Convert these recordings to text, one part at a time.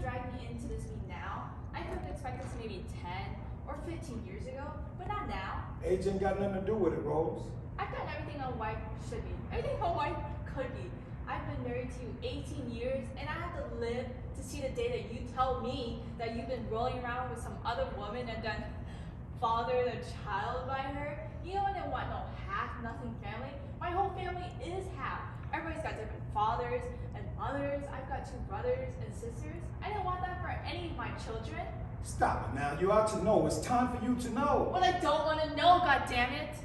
drag me into this meet now. I could have expected this maybe 10 or 15 years ago, but not now. Age ain't got nothing to do with it, Rose. I've done everything a wife should be, everything a wife could be. I've been married to you 18 years, and I have to live to see the day that you tell me that you've been rolling around with some other woman and then fathered a child by her. You know, I didn't want no half-nothing family. My whole family is half. Everybody's got different fathers and mothers. I've got 2 brothers and sisters. I didn't want that for any of my children. Stop it now. You ought to know. It's time for you to know. Well, I don't want to know, goddammit.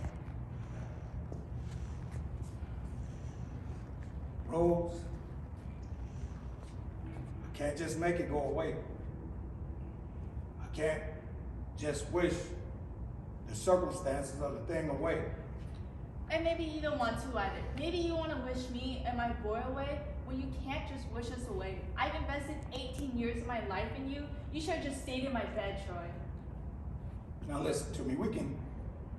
Rose, I can't just make it go away. I can't just wish the circumstances of the thing away. And maybe you don't want to either. Maybe you want to wish me and my boy away when you can't just wish us away. I've invested 18 years of my life in you. You should have just stayed in my bed, Troy. Now listen to me. We can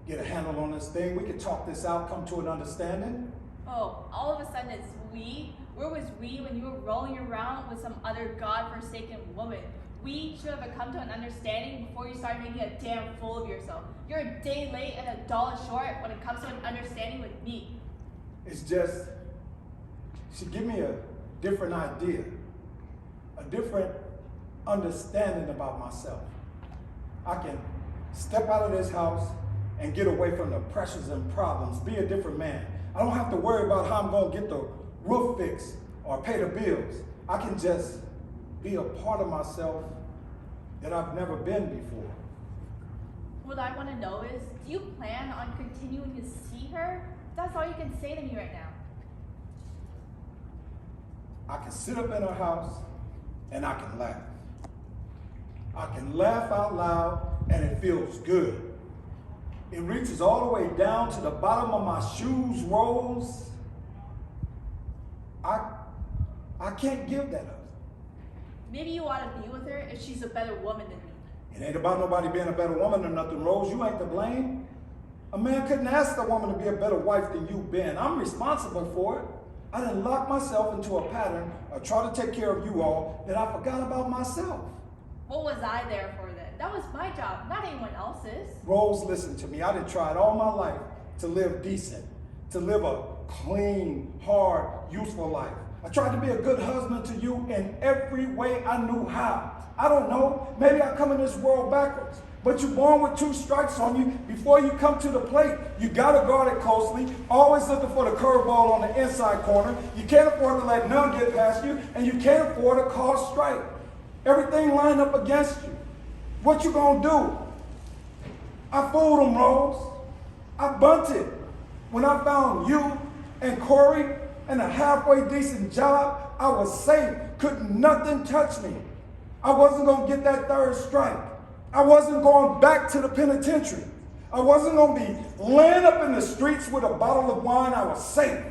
get a handle on this thing. We can talk this out, come to an understanding. Oh, all of a sudden it's we? Where was we when you were rolling around with some other godforsaken woman? We should have come to an understanding before you started making a damn fool of yourself. You're a day late and $1 short when it comes to an understanding with me. It's just, she give me a different idea, a different understanding about myself. I can step out of this house and get away from the pressures and problems, be a different man. I don't have to worry about how I'm gonna get the roof fixed or pay the bills. I can just be a part of myself that I've never been before. What I want to know is, do you plan on continuing to see her? That's all you can say to me right now. I can sit up in her house and I can laugh. I can laugh out loud and it feels good. It reaches all the way down to the bottom of my shoes, Rose. I can't give that up. Maybe you ought to be with her if she's a better woman than me. It ain't about nobody being a better woman or nothing, Rose. You ain't to blame. A man couldn't ask a woman to be a better wife than you've been. I'm responsible for it. I done locked myself into a pattern of trying to take care of you all that I forgot about myself. What was I there for then? That was my job, not anyone else's. Rose, listen to me. I done tried all my life to live decent, to live a clean, hard, useful life. I tried to be a good husband to you in every way I knew how. I don't know, maybe I come in this world backwards, but you're born with 2 strikes on you before you come to the plate. You gotta guard it closely, always looking for the curveball on the inside corner. You can't afford to let none get past you, and you can't afford a call strike. Everything lined up against you. What you gonna do? I fooled them, Rose. I bunted. When I found you and Corey and a halfway decent job, I was safe. Couldn't nothing touch me. I wasn't gonna get that 3rd strike. I wasn't going back to the penitentiary. I wasn't gonna be laying up in the streets with a bottle of wine. I was safe.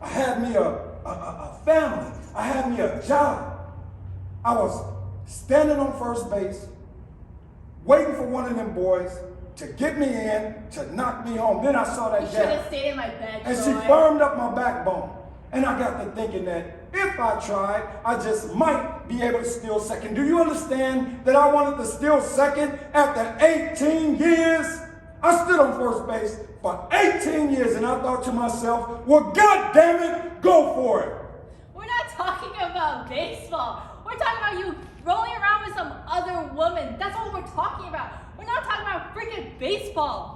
I had me a family. I had me a job. I was standing on first base, waiting for one of them boys to get me in, to knock me home. Then I saw that You should have gap. stayed in my bed, And Troy. she firmed up my backbone. And I got to thinking that if I tried, I just might be able to steal second. Do you understand that I wanted to steal second after 18 years? I stood on first base for 18 years and I thought to myself, well, God damn it, go for it. We're not talking about baseball. We're talking about you rolling around with some other woman. That's what we're talking about. We're not talking about freaking baseball.